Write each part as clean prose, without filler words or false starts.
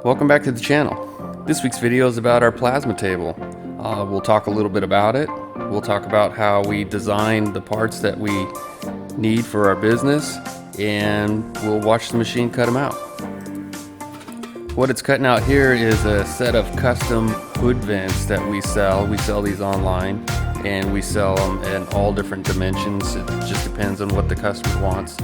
Welcome back to the channel. This week's video is about our plasma table. We'll talk a little bit about it. We'll talk about how we design the parts that we need for our business, and we'll watch the machine cut them out. What it's cutting out here is a set of custom hood vents that we sell. We sell these online, and we sell them in all different dimensions. It just depends on what the customer wants.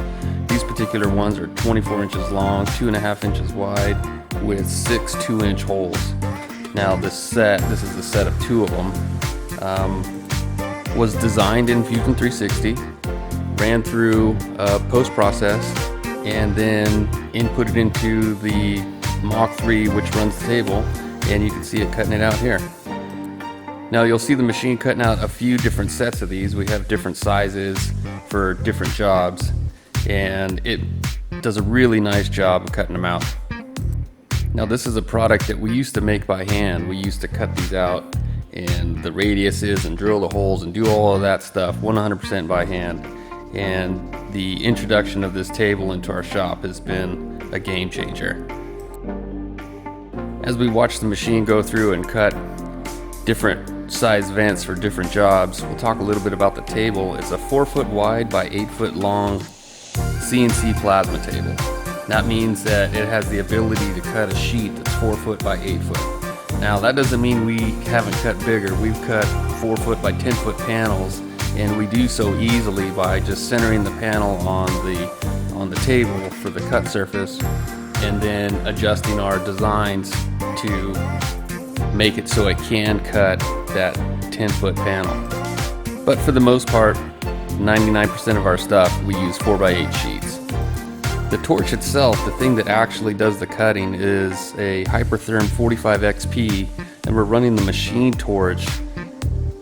These particular ones are 24 inches long, 2.5 inches wide, with 6 2-inch holes. Now this is a set of 2 of them, was designed in Fusion 360, ran through post-process, and then inputted into the Mach 3, which runs the table, and you can see it cutting it out here. Now you'll see the machine cutting out a few different sets of these. We have different sizes for different jobs, and it does a really nice job of cutting them out. Now this is a product that we used to make by hand. We used to cut these out and the radiuses and drill the holes and do all of that stuff 100% by hand. And the introduction of this table into our shop has been a game changer. As we watch the machine go through and cut different size vents for different jobs, we'll talk a little bit about the table. It's a 4-foot wide by 8-foot long CNC plasma table. That means that it has the ability to cut a sheet that's 4 foot by 8 foot. Now that doesn't mean we haven't cut bigger. We've cut 4 foot by 10 foot panels, and we do so easily by just centering the panel on the table for the cut surface, and then adjusting our designs to make it so it can cut that 10 foot panel. But for the most part, 99% of our stuff we use 4 by 8 sheets. The torch itself, the thing that actually does the cutting, is a Hypertherm 45XP, and we're running the machine torch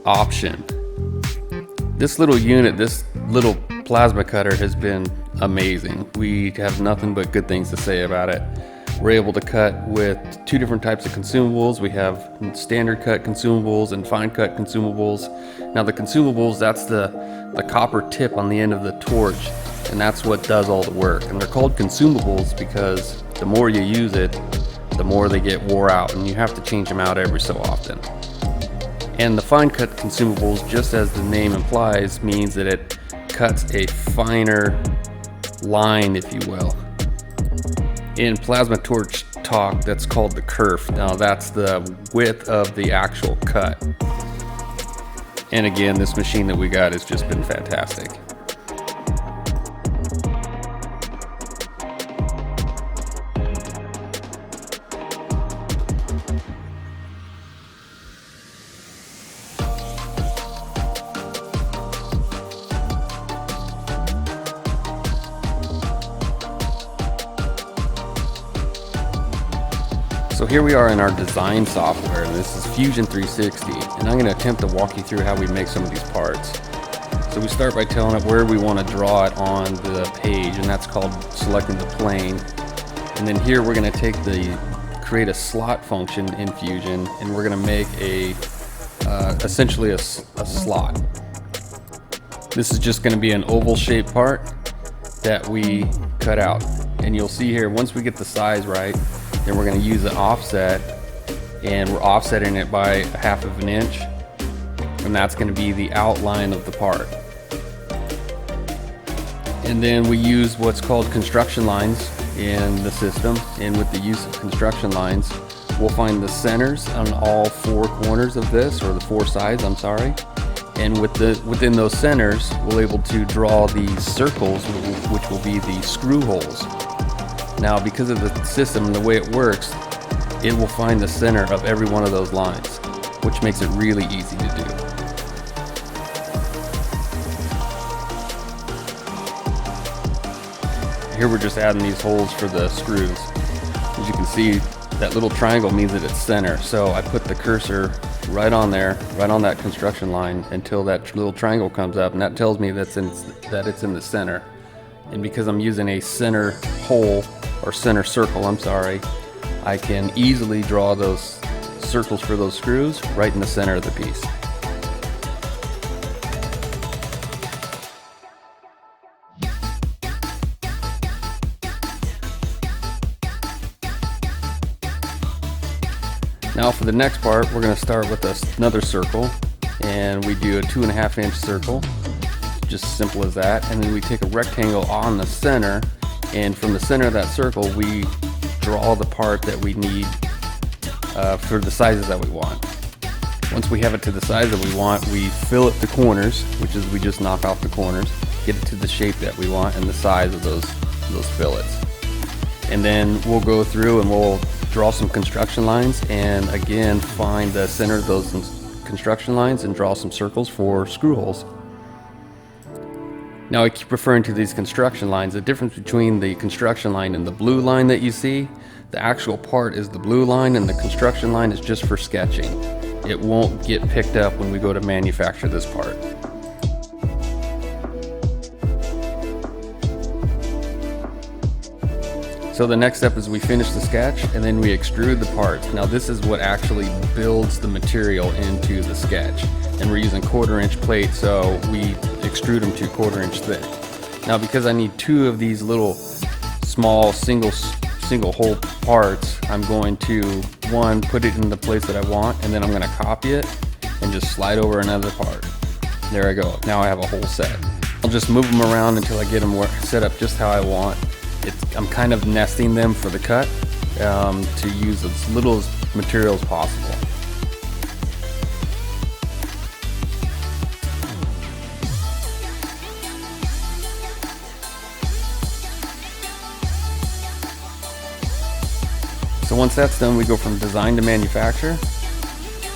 option. This little unit, this little plasma cutter has been amazing. We have nothing but good things to say about it. We're able to cut with 2 different types of consumables. We have standard cut consumables and fine cut consumables. Now the consumables, that's the copper tip on the end of the torch, and that's what does all the work. And they're called consumables because the more you use it, the more they get wore out, and you have to change them out every so often. And the fine cut consumables, just as the name implies, means that it cuts a finer line, if you will. In plasma torch talk, that's called the kerf. Now that's the width of the actual cut. And again, this machine that we got has just been fantastic. So here we are in our design software, and this is Fusion 360, and I'm going to attempt to walk you through how we make some of these parts. So we start by telling it where we want to draw it on the page, and that's called selecting the plane. And then here we're going to create a slot function in Fusion, and we're going to make essentially a slot. This is just going to be an oval shaped part that we cut out. And you'll see here, once we get the size right, then we're going to use an offset, and we're offsetting it by 1/2 inch, and that's going to be the outline of the part. And then we use what's called construction lines in the system, and with the use of construction lines, we'll find the centers on all 4 corners of this, or the 4 sides, I'm sorry. And within those centers, we'll able to draw these circles, which will be the screw holes. Now, because of the system and the way it works, it will find the center of every one of those lines, which makes it really easy to do. Here we're just adding these holes for the screws. As you can see, that little triangle means that it's center. So I put the cursor right on there, right on that construction line, until that little triangle comes up, and that tells me that it's in the center. And because I'm using a center hole, or center circle, I'm sorry, I can easily draw those circles for those screws right in the center of the piece. Now for the next part, we're going to start with another circle, and we do a 2.5 inch circle, just simple as that. And then we take a rectangle on the center, and from the center of that circle we draw the part that we need for the sizes that we want. Once we have it to the size that we want, we fill it the corners, which is we just knock off the corners, get it to the shape that we want and the size of those fillets. And then we'll go through and we'll draw some construction lines, and again find the center of those construction lines and draw some circles for screw holes. Now I keep referring to these construction lines. The difference between the construction line and the blue line that you see, the actual part is the blue line and the construction line is just for sketching. It won't get picked up when we go to manufacture this part. So the next step is we finish the sketch and then we extrude the parts. Now this is what actually builds the material into the sketch. And we're using 1/4 inch plate, so we extrude them to 1/4 inch thick. Now because I need 2 of these little small single hole parts, I'm going to, one, put it in the place that I want, and then I'm going to copy it and just slide over another part. There I go. Now I have a whole set. I'll just move them around until I get them set up just how I want. I'm kind of nesting them for the cut to use as little material as possible. So once that's done, we go from design to manufacture.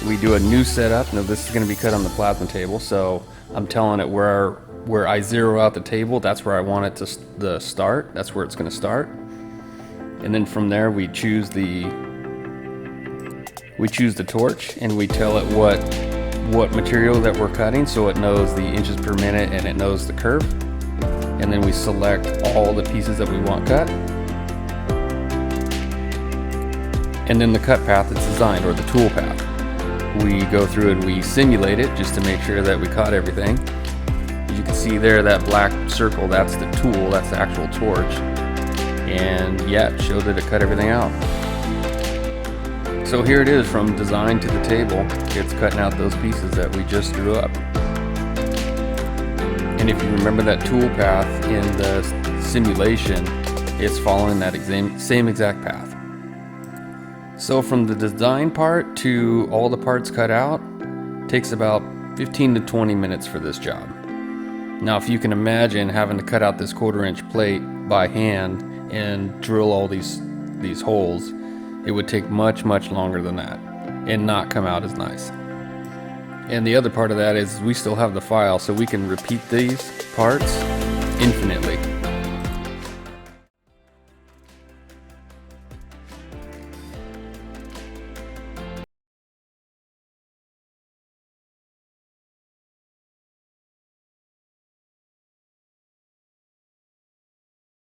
We do a new setup. Now this is going to be cut on the plasma table, so I'm telling it where I zero out the table, that's where I want it to start. That's where it's going to start. And then from there we choose the torch, and we tell it what material that we're cutting, so it knows the inches per minute and it knows the curve. And then we select all the pieces that we want cut. And then the cut path is designed, or the tool path. We go through and we simulate it just to make sure that we caught everything. As you can see there, that black circle, that's the tool, that's the actual torch. And yeah, it showed that it cut everything out. So here it is, from design to the table. It's cutting out those pieces that we just drew up. And if you remember that tool path in the simulation, it's following that same exact path. So from the design part to all the parts cut out takes about 15 to 20 minutes for this job. Now if you can imagine having to cut out this 1/4 inch plate by hand and drill all these holes, it would take much longer than that and not come out as nice. And the other part of that is we still have the file, so we can repeat these parts infinitely.